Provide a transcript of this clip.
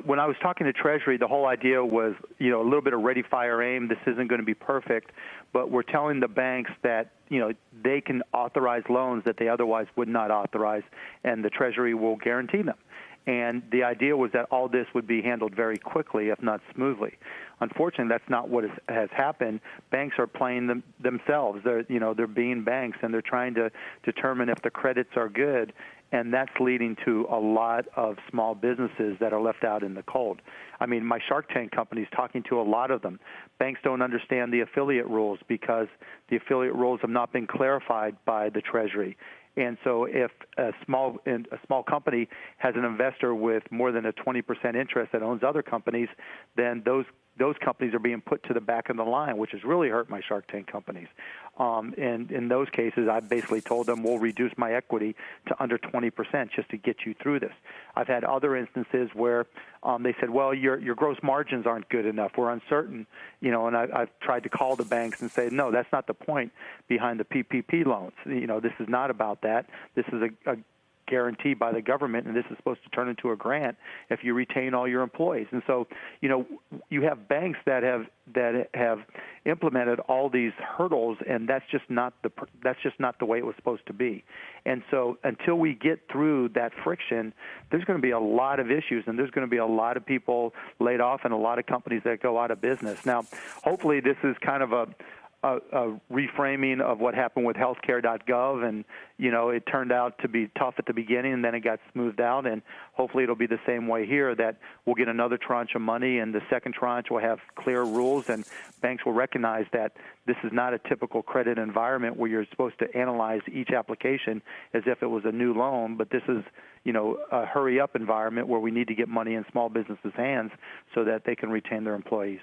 When I was talking to Treasury, the whole idea was, a little bit of ready, fire, aim. This isn't going to be perfect, but we're telling the banks that, they can authorize loans that they otherwise would not authorize, and the Treasury will guarantee them. And the idea was that all this would be handled very quickly, if not smoothly. Unfortunately, that's not what has happened. Banks are playing themselves. They're being banks, and they're trying to determine if the credits are good, and that's leading to a lot of small businesses that are left out in the cold. I mean, my Shark Tank company's talking to a lot of them. Banks don't understand the affiliate rules because the affiliate rules have not been clarified by the Treasury. And so if a small company has an investor with more than a 20% interest that owns other companies, then those companies are being put to the back of the line, which has really hurt my Shark Tank companies. And in those cases, I basically told them, we'll reduce my equity to under 20% just to get you through this. I've had other instances where they said, well, your gross margins aren't good enough. We're uncertain, and I've tried to call the banks and say, no, that's not the point behind the PPP loans. This is not about that. This is a guarantee by the government, and this is supposed to turn into a grant if you retain all your employees. And so, you have banks that have implemented all these hurdles, and that's just not the way it was supposed to be. And so, until we get through that friction, there's going to be a lot of issues, and there's going to be a lot of people laid off, and a lot of companies that go out of business. Now, hopefully, this is kind of a reframing of what happened with healthcare.gov, and it turned out to be tough at the beginning, and then it got smoothed out, and hopefully it'll be the same way here, that we'll get another tranche of money, and the second tranche will have clear rules, and banks will recognize that this is not a typical credit environment where you're supposed to analyze each application as if it was a new loan, but this is a hurry-up environment where we need to get money in small businesses' hands so that they can retain their employees.